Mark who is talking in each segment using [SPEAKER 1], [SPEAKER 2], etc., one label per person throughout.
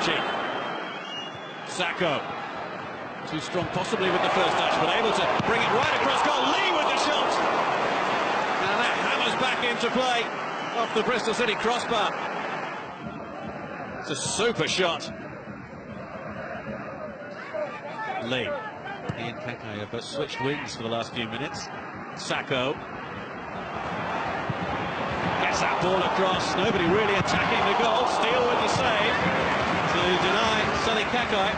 [SPEAKER 1] Loftus-Cheek. Sacco. Too strong possibly with the first touch, but able to bring it right across goal. Lee with the shot! And that hammers back into play off the Bristol City crossbar. It's a super shot. Lee. He and Keke have both switched wings for the last few minutes. Sacco. Gets that ball across. Nobody really attacking the goal. Steele with the save to deny Sonny Keke.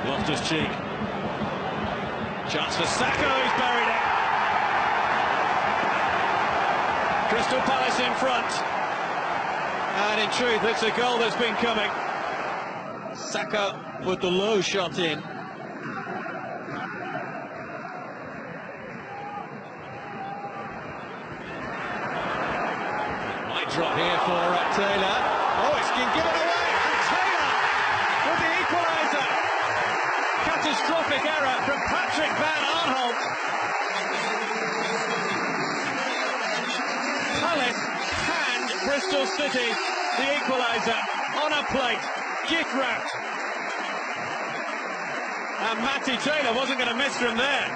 [SPEAKER 1] Loftus-Cheek. Chance for Sacco, who's buried it. Crystal Palace in front. And in truth, it's a goal that's been coming. Sacco with the low shot in. Might drop here for Taylor. Oh, it's been given away. And Taylor with the equaliser. Catastrophic error from Patrick Van Aanholt. Palace hand Bristol City the equaliser on a plate, gift wrapped. And Matty Taylor wasn't going to miss from there.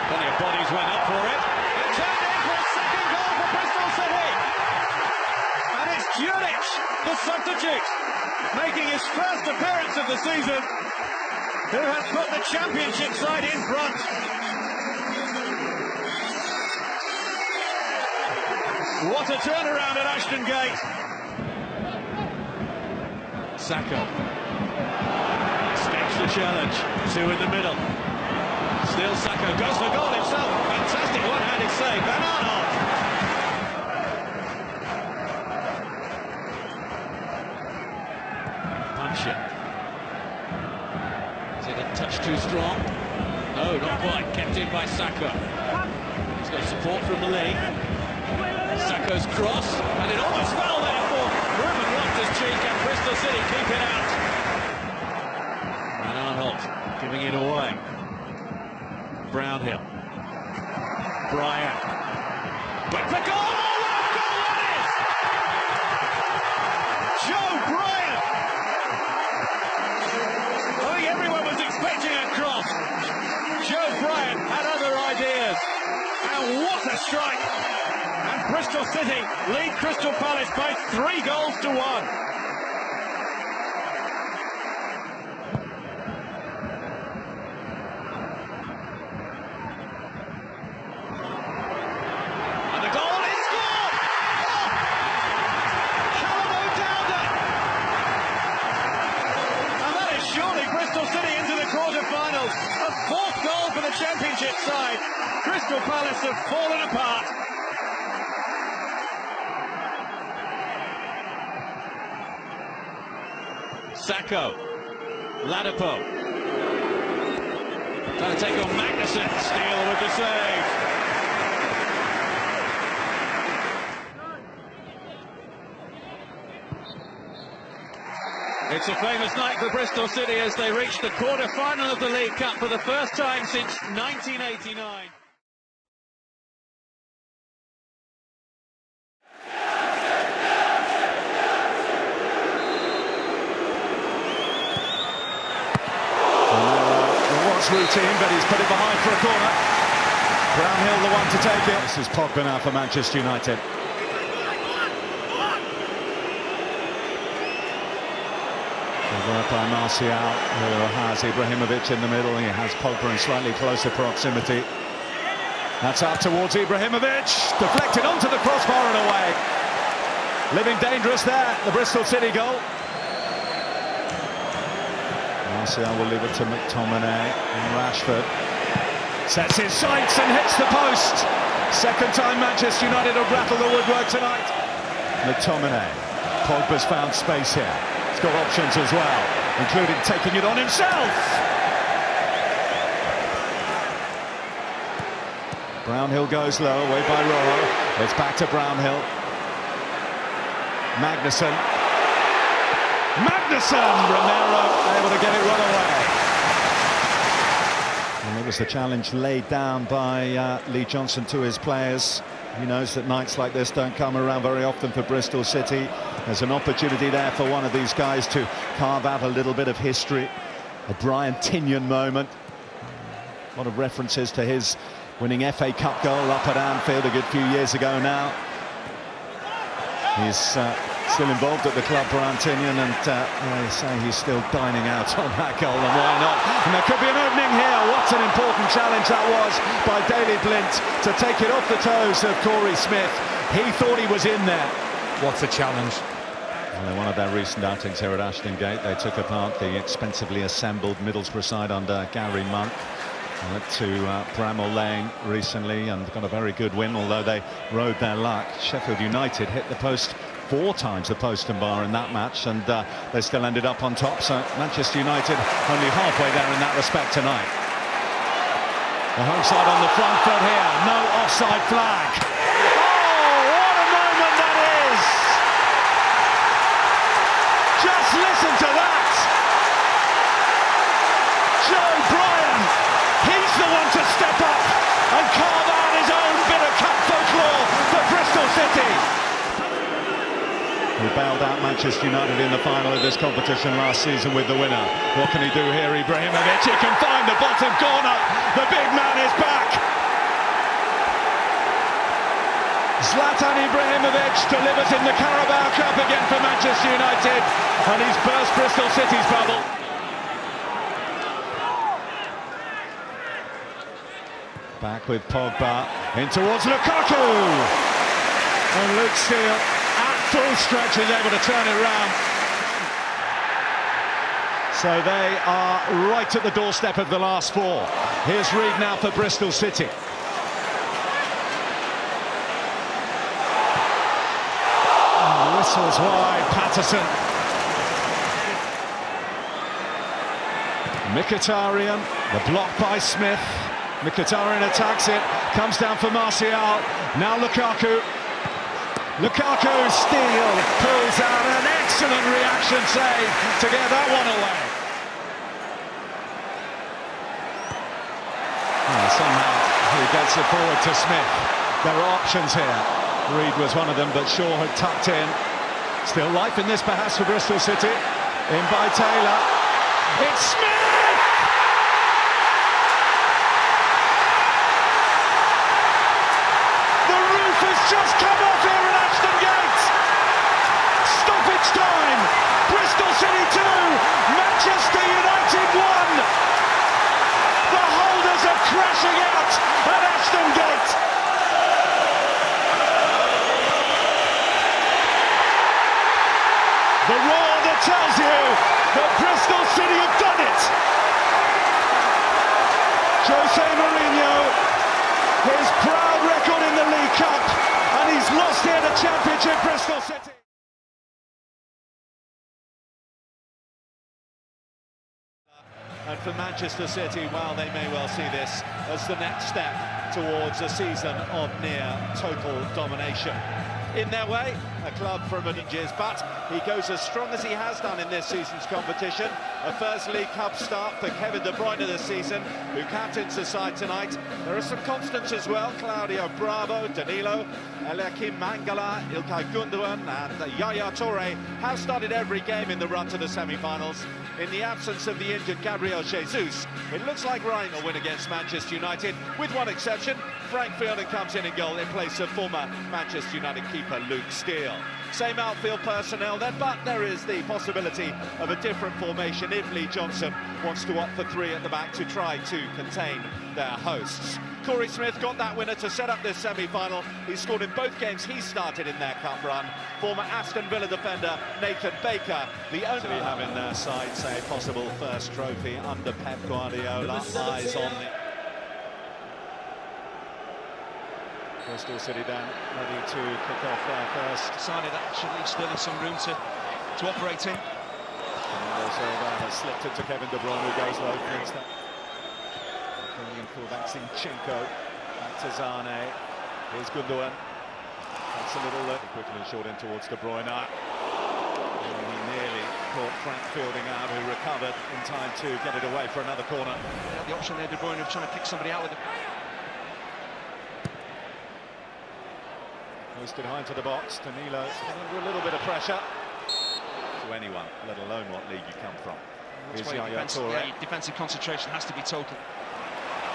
[SPEAKER 1] Plenty of bodies went up for it. It turned in for a second goal for Bristol City. And it's Juric, the substitute, making his first appearance of the season, who has put the championship side in front. What a turnaround at Ashton Gate. Sacco. Escapes the challenge. Two in the middle. Still Sacco goes for goal himself. Fantastic one-handed save. Van Aanholt. Puncher. Is it a touch too strong? No, not quite. Kept in by Sacco. He's got support from the league. Sacco's cross, and it almost fell there for Ruben Loftus-Cheek, and Bristol City keep it out. Van Aanholt giving it away. Brownhill. Bryan. But the goal! Oh, what a goal that is! Joe Bryan! I think everyone was expecting a cross. Joe Bryan had other ideas. And what a strike! And Bristol City lead Crystal Palace by 3 goals to 1. And the goal is scored! Oh! Callum O'Dowda! And that is surely Bristol City into the quarter-finals. A 4th goal for the championship side. Crystal Palace have fallen apart. Sacco, Ladapo, trying to take on Magnuson. Steele with the save. It's a famous night for Bristol City as they reach the quarter-final of the League Cup for the first time since 1989.
[SPEAKER 2] Routine, but he's put it behind for a corner. Brownhill the one to take it. This is Pogba now for Manchester United. Good work by Martial, who has Ibrahimovic in the middle. He has Pogba in slightly closer proximity. That's up towards Ibrahimovic. Deflected onto the crossbar and away. Living dangerous there, the Bristol City goal. Martial will leave it to McTominay, and Rashford sets his sights and hits the post. Second time Manchester United have rattled the woodwork tonight. McTominay. Pogba's found space here. He's got options as well, including taking it on himself. Brownhill goes low, away by Rojo. It's back to Brownhill. Magnuson. Romero able to get it run away. And it was the challenge laid down by Lee Johnson to his players. He knows that nights like this don't come around very often for Bristol City. There's an opportunity there for one of these guys to carve out a little bit of history. A Brian Tinnion moment. A lot of references to his winning FA Cup goal up at Anfield a good few years ago now. He's still involved at the club, Brian Tinnion, and they say he's still dining out on that goal, and why not? And there could be an opening here. What an important challenge that was by Daley Blind to take it off the toes of Corey Smith. He thought he was in there.
[SPEAKER 3] What a challenge.
[SPEAKER 2] Well, one of their recent outings here at Ashton Gate, they took apart the expensively assembled Middlesbrough side under Gary Monk. They went to Bramall Lane recently and got a very good win, although they rode their luck. Sheffield United hit the post 4 times, the post and bar, in that match, and they still ended up on top. So Manchester United only halfway there in that respect tonight. The home side on the front foot here, no offside flag. Oh, what a moment that is! Just listen to that! Joe Bryan, he's the one to step up and carve out his own bit of cup folklore for Bristol City. He bailed out Manchester United in the final of this competition last season with the winner. What can he do here, Ibrahimovic? He can find the bottom corner. The big man is back. Zlatan Ibrahimovic delivers in the Carabao Cup again for Manchester United, and he's burst Bristol City's bubble. Back with Pogba, in towards Lukaku. And Luke Steele, at full stretch, is able to turn it round. So they are right at the doorstep of the last 4. Here's Reid now for Bristol City. Oh, whistles wide, Patterson. Mkhitaryan, the block by Smith. Mkhitaryan attacks it, comes down for Martial. Now Lukaku. Lukaku, Steele pulls out an excellent reaction save to get that one away. Somehow he gets it forward to Smith. There are options here. Reid was one of them, but Shaw had tucked in. Still life in this perhaps for Bristol City. In by Taylor. It's Smith! Just come off here at Ashton Gate. Stoppage time. Bristol City 2, Manchester United 1. The holders are crashing out at Ashton Gate. The roar that tells you that Bristol City have done it. Jose Mourinho, his proud record in the League Cup, and he's lost here the championship, Bristol City. And for Manchester City, well, they may well see this as the next step towards a season of near total domination. In their way, a club from Adige, but he goes as strong as he has done in this season's competition. A first League Cup start for Kevin De Bruyne this season, who captains the side tonight. There are some constants as well: Claudio Bravo, Danilo, Eliakim Mangala, Ilkay Gundogan and Yaya Toure have started every game in the run to the semi-finals. In the absence of the injured Gabriel Jesus, it looks like Ryan will win against Manchester United, with one exception. Frank Fielding comes in goal in place of former Manchester United keeper Luke Steele. Same outfield personnel then, but there is the possibility of a different formation if Lee Johnson wants to opt for 3 at the back to try to contain their hosts. Corey Smith got that winner to set up this semi-final. He scored in both games he started in their cup run. Former Aston Villa defender Nathan Baker, the only have in their side, say, a possible first trophy under Pep Guardiola. Eyes on the Bristol City down, ready to kick off their first.
[SPEAKER 3] Decided that should leave still some room to operate in.
[SPEAKER 2] And also has slipped it to Kevin De Bruyne, who goes low against that. Brilliant fullback Zinchenko. Back to Zane. Here's Gundogan. That's a little quickly and short in towards De Bruyne. He nearly caught Frank fielding out, who recovered in time to get it away for another corner.
[SPEAKER 3] They had the option there, De Bruyne, of trying to pick somebody out with it.
[SPEAKER 2] Posted high into the box. Danilo under a little bit of pressure. To anyone, let alone what league you come from. Here's Yaya Toure.
[SPEAKER 3] Defensive concentration has to be total.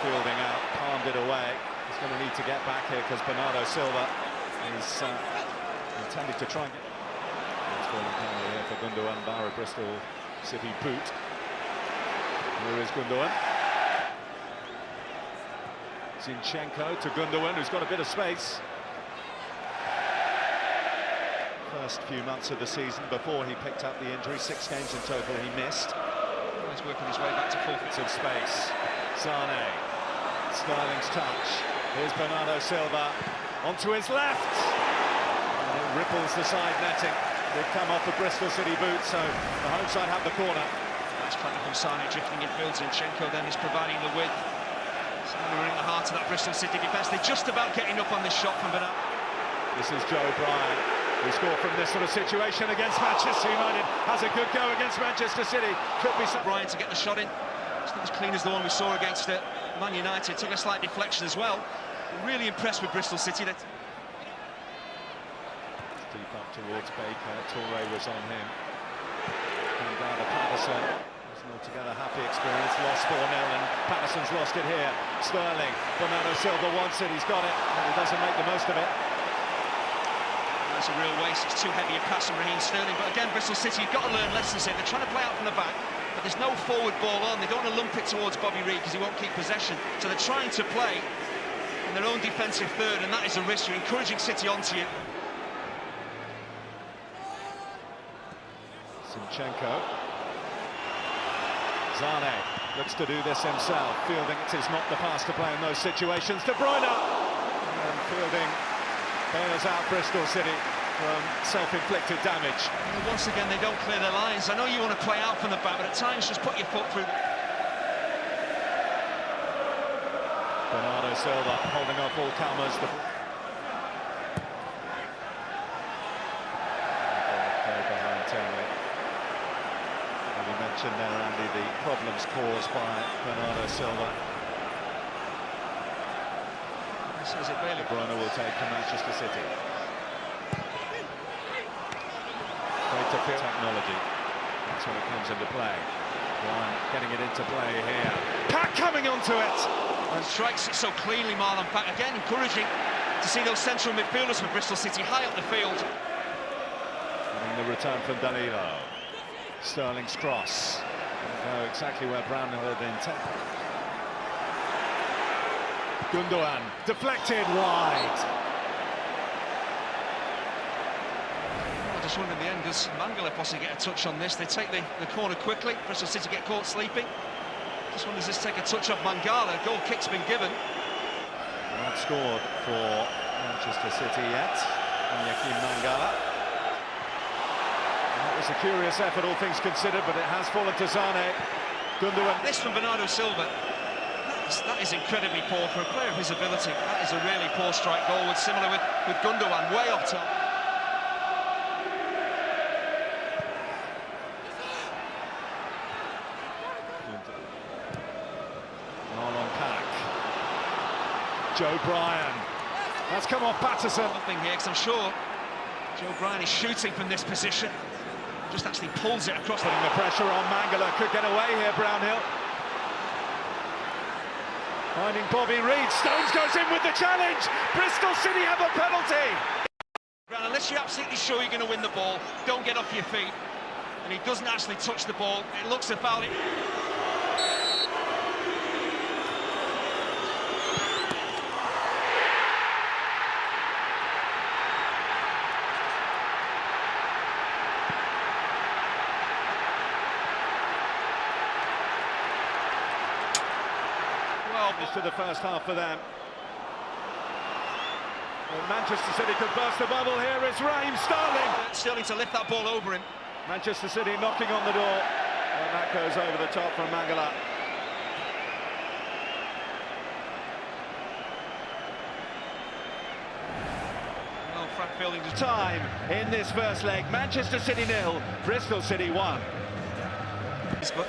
[SPEAKER 2] Fielding out, palmed it away. He's going to need to get back here because Bernardo Silva is intended to try and get... It's falling down here for Gundogan, bar a Bristol City boot. Here is Gundogan. Zinchenko to Gundogan, who's got a bit of space. First few months of the season before he picked up the injury, 6 games in total he missed.
[SPEAKER 3] He's working his way back to 4
[SPEAKER 2] Of space. Sane. Sterling's touch. Here's Bernardo Silva onto his left. And it ripples the side netting. They've come off the Bristol City boot, so the home side have the corner.
[SPEAKER 3] Nice planning from Sane, drifting in field. Zinchenko then is providing the width. Sane are in the heart of that Bristol City defence. They're just about getting up on this shot from Bernardo.
[SPEAKER 2] This is Joe Bryan, who scored from this sort of situation against Manchester United. Has a good go against Manchester City. Could be some...
[SPEAKER 3] Bryan to get the shot in. It's not as clean as the one we saw against Man United. Took a slight deflection as well. Really impressed with Bristol City.
[SPEAKER 2] Deep up towards Baker. Toure was on him. Came down to Patterson. It was an altogether happy experience. Lost 4-0 and Patterson's lost it here. Sterling. Bernardo Silva wants it. He's got it. And he doesn't make the most of it.
[SPEAKER 3] It's a real waste. It's too heavy a pass from Raheem Sterling. But again, Bristol City, you've got to learn lessons here. They're trying to play out from the back. But there's no forward ball on. They don't want to lump it towards Bobby Reid because he won't keep possession. So they're trying to play in their own defensive third, and that is a risk. You're encouraging City onto you.
[SPEAKER 2] Zinchenko. Zane looks to do this himself. Fielding it is not the pass to play in those situations. De Bruyne! And fielding bails out Bristol City from self-inflicted damage.
[SPEAKER 3] And once again, they don't clear their lines. I know you want to play out from the back, but at times just put your foot through.
[SPEAKER 2] Bernardo Silva holding off all comers. Behind Tony. And you mentioned there, Andy, the problems caused by Bernardo Silva.
[SPEAKER 3] Says it really.
[SPEAKER 2] De Bruyne will take to Manchester City. Greater field technology. That's when it comes into play. Bryan getting it into play here. Pack coming onto it.
[SPEAKER 3] And strikes it so cleanly, Marlon Pack. Again, encouraging to see those central midfielders for Bristol City high up the field.
[SPEAKER 2] And the return from Danilo. Sterling's cross. Go exactly where Brownhill had intended. Gundogan deflected wide.
[SPEAKER 3] I just wonder in the end, does Mangala possibly get a touch on this? They take the corner quickly. Bristol City get caught sleeping. Just wonder, does this take a touch off Mangala? Goal kick's been given.
[SPEAKER 2] Not scored for Manchester City yet. Joaquim Mangala. That was a curious effort, all things considered, but it has fallen to Zane. Gundogan.
[SPEAKER 3] This from Bernardo Silva. That is incredibly poor for a player of his ability. That is a really poor strike goal, similar with Gundogan, way up top.
[SPEAKER 2] Marlon Pack. Joe Bryan. That's come off Patterson.
[SPEAKER 3] Nothing here, because I'm sure Joe Bryan is shooting from this position. Just actually pulls it across.
[SPEAKER 2] Putting the pressure on Mangala. Could get away here, Brownhill. Finding Bobby Reid. Stones goes in with the challenge. Bristol City have a penalty.
[SPEAKER 3] Unless you're absolutely sure you're going to win the ball, don't get off your feet. And he doesn't actually touch the ball. It looks a foul.
[SPEAKER 2] To the first half for them. Well, Manchester City could burst the bubble. Here is Raheem Sterling.
[SPEAKER 3] Sterling to lift that ball over him.
[SPEAKER 2] Manchester City knocking on the door. And that goes over the top from Mangala.
[SPEAKER 3] Fielding just
[SPEAKER 2] time in this first leg. Manchester City 0, Bristol City 1.
[SPEAKER 3] But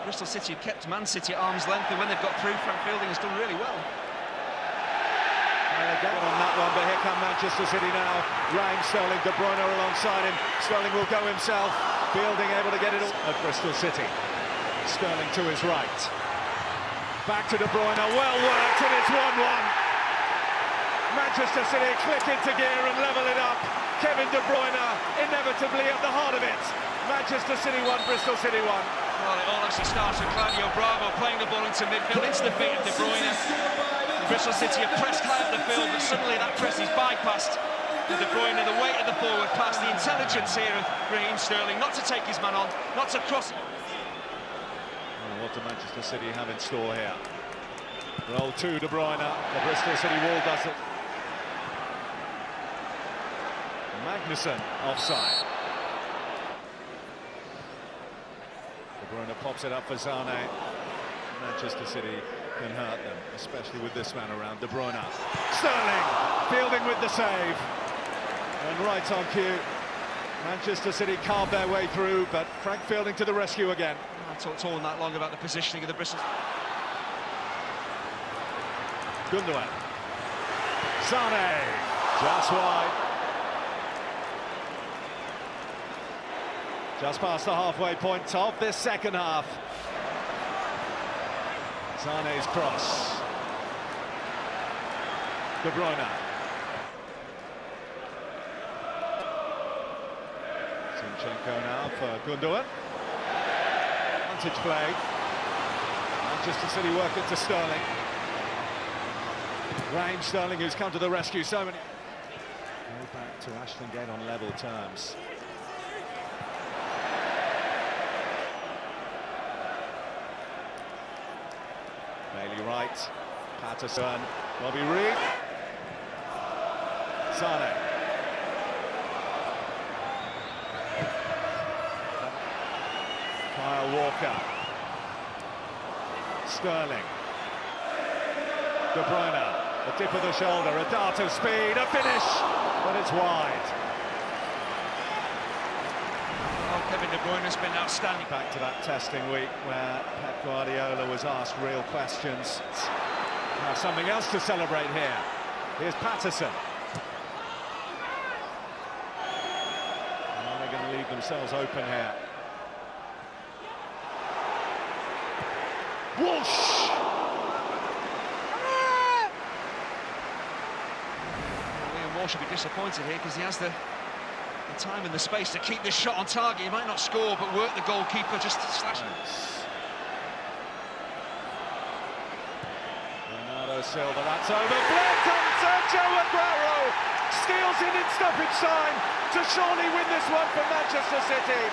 [SPEAKER 3] Bristol City have kept Man City at arm's length, and when they've got through, Frank Fielding has done really well.
[SPEAKER 2] Well, again on that one, but here come Manchester City now. Raheem Sterling, De Bruyne alongside him. Sterling will go himself. Fielding able to get it all at Bristol City. Sterling to his right. Back to De Bruyne, well worked, and it's 1-1. Manchester City click into gear and level it up. Kevin De Bruyne inevitably at the heart of it. Manchester City 1, Bristol City 1.
[SPEAKER 3] Well, it all actually starts with Claudio Bravo playing the ball into midfield, into the feet of De Bruyne. Bristol City have pressed high up the field, but suddenly that press is bypassed. De Bruyne, the weight of the forward pass, the intelligence here of Raheem Sterling, not to take his man on, not to cross.
[SPEAKER 2] Well, what do Manchester City have in store here? Roll to De Bruyne, the Bristol City wall does it. Magnussen offside. De Bruyne pops it up for Zane. Manchester City can hurt them, especially with this man around. De Bruyne. Sterling fielding with the save. And right on cue. Manchester City carved their way through, but Frank Fielding to the rescue again.
[SPEAKER 3] I talked all that long about the positioning of the Bristol.
[SPEAKER 2] Gundogan. Zane. Just wide. Just past the halfway point of this second half. Sané's cross. De Bruyne. Zinchenko now for Gundogan. Advantage play. Manchester City work it to Sterling. Raheem Sterling, who's come to the rescue so many. Go back to Ashton Gate on level terms. Bailey Wright, Patterson, Robbie Reed, Sané. Kyle Walker, Sterling, De Bruyne, a dip of the shoulder, a dart of speed, a finish, but it's wide.
[SPEAKER 3] Kevin De Bruyne has been outstanding.
[SPEAKER 2] Back to that testing week where Pep Guardiola was asked real questions. Now something else to celebrate here. Here's Patterson. And they're going to leave themselves open here. Whoosh!
[SPEAKER 3] Liam Moore should be disappointed here because he has the time and the space to keep this shot on target. He might not score, but work the goalkeeper just slash.
[SPEAKER 2] Bernardo Silva, that's over. Blackton, Sergio Aguero steals it in stoppage time to surely win this one for Manchester City.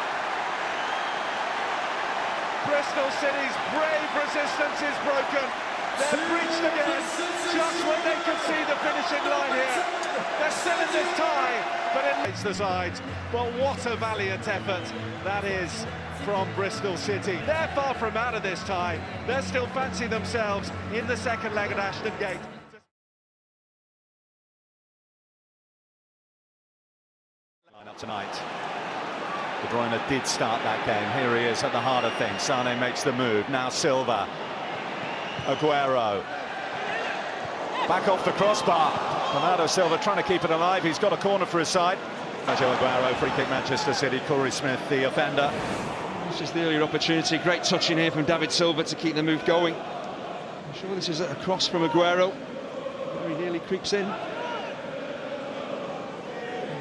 [SPEAKER 2] Bristol City's brave resistance is broken. They're breached again, just when they can see the finishing line here. They're still in this tie, but it's the sides. But what a valiant effort that is from Bristol City. They're far from out of this tie. They're still fancy themselves in the second leg at Ashton Gate. Lineup tonight. De Bruyne did start that game. Here he is at the heart of things. Sané makes the move. Now Silva. Aguero. Back off the crossbar. Bernardo Silva trying to keep it alive. He's got a corner for his side. Sergio Aguero, free kick Manchester City. Corey Smith, the offender.
[SPEAKER 3] This is the earlier opportunity. Great touch in here from David Silva to keep the move going. I'm sure this is a cross from Aguero. Very nearly creeps in.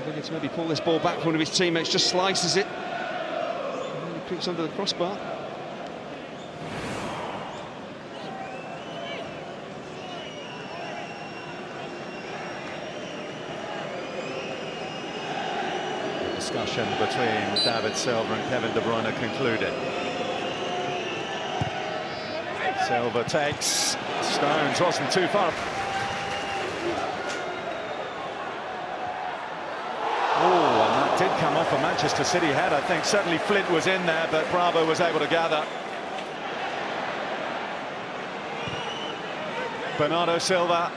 [SPEAKER 3] Looking to maybe pull this ball back for one of his teammates, just slices it. And then he creeps under the crossbar.
[SPEAKER 2] Discussion between David Silva and Kevin De Bruyne concluded. Silva takes. Stones wasn't too far. Oh, and that did come off a Manchester City head. I think certainly Flint was in there, but Bravo was able to gather. Bernardo Silva.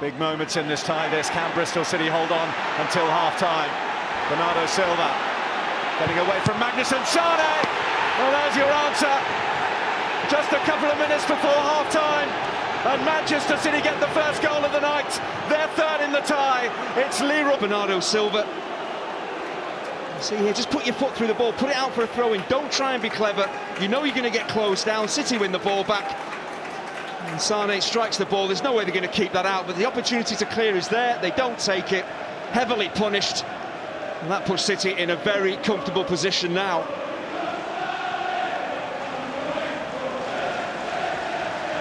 [SPEAKER 2] Big moments in this tie. Can Bristol City hold on until half-time? Bernardo Silva getting away from Magnuson. Sane! Well, there's your answer. Just a couple of minutes before half-time, and Manchester City get the first goal of the night. They're third in the tie. It's Leroy.
[SPEAKER 3] Bernardo Silva. See here, just put your foot through the ball, put it out for a throw-in. Don't try and be clever. You know you're going to get closed down. City win the ball back. And Sane strikes the ball. There's no way they're going to keep that out, but the opportunity to clear is there. They don't take it. Heavily punished. And that puts City in a very comfortable position now.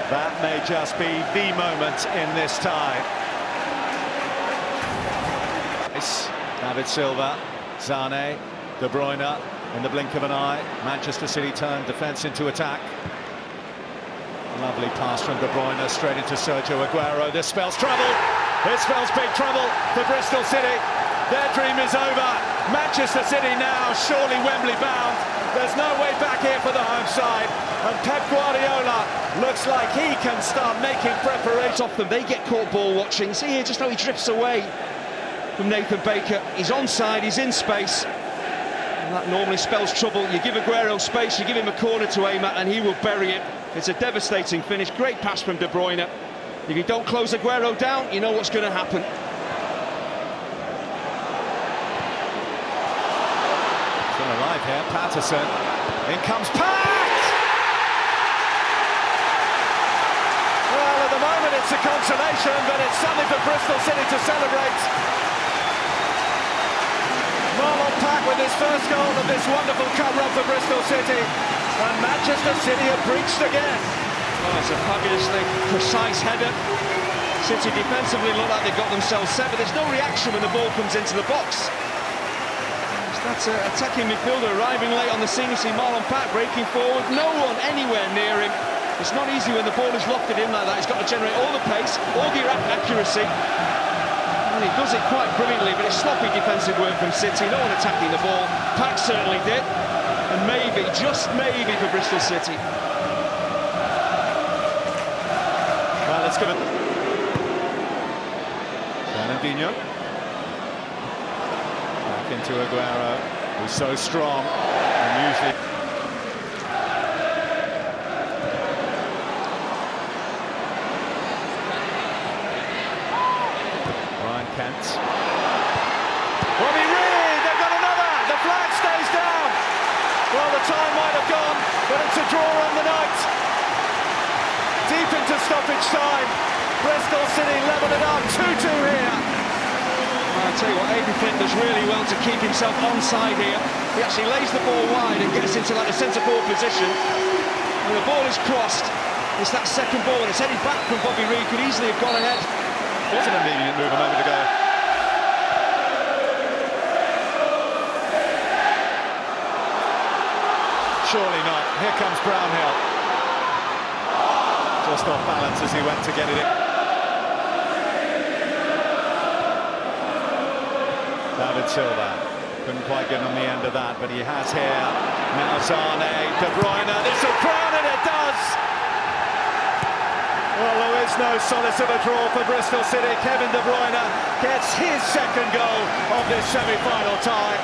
[SPEAKER 2] That may just be the moment in this tie. It's David Silva, Zane, De Bruyne in the blink of an eye. Manchester City turn defence into attack. Lovely pass from De Bruyne straight into Sergio Aguero. This spells trouble. This spells big trouble for Bristol City. Their dream is over. Manchester City now surely Wembley bound. There's no way back here for the home side. And Pep Guardiola looks like he can start making preparations.
[SPEAKER 3] Off them, they get caught ball watching. See here just how he drifts away from Nathan Baker. He's onside, he's in space. And that normally spells trouble. You give Aguero space, you give him a corner to aim at, and he will bury it. It's a devastating finish. Great pass from De Bruyne. If you don't close Aguero down, you know what's going to happen.
[SPEAKER 2] Still alive here, Patterson. In comes Pat! Well, at the moment it's a consolation, but it's something for Bristol City to celebrate. Marlon Pack with his first goal of this wonderful cup run for Bristol City. And Manchester City have breached again.
[SPEAKER 3] Oh, it's a fabulously precise header. City defensively look like they've got themselves set, but there's no reaction when the ball comes into the box. That's an attacking midfielder arriving late on the scene. You see Marlon Pack breaking forward, no one anywhere near him. It's not easy when the ball is lofted in like that. He's got to generate all the pace, all the accuracy. And he does it quite brilliantly, but it's sloppy defensive work from City. No one attacking the ball. Pack certainly did. And maybe, just maybe, for Bristol City.
[SPEAKER 2] Well, let's give it. Fernandinho. Back into Aguero, who's so strong and usually. Ryan Kent. Robbie Reed, they've got another. The flag stays down. Well, the time might have gone, but it's a draw on the night. Deep into stoppage time. Bristol City level it up, 2-2 here.
[SPEAKER 3] I'll tell you what, Aidan Flint does really well to keep himself onside here. He actually lays the ball wide and gets into like a centre-forward position. When the ball is crossed, it's that second ball, and it's headed back from Bobby Reid, could easily have gone ahead.
[SPEAKER 2] Was an immediate move a moment ago. Surely not. Here comes Brownhill. Just off balance as he went to get it in. David Silva couldn't quite get on the end of that, but he has here. Now Zane, De Bruyne, this will crown it, it does! Well, there is no solace of a draw for Bristol City. Kevin De Bruyne gets his second goal of this semi-final tie.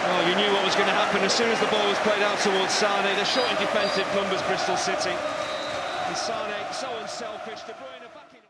[SPEAKER 3] Oh, you knew what was going to happen as soon as the ball was played out towards Sane. They're short in defensive numbers, Bristol City. And Sane, so unselfish. De Bruyne back in.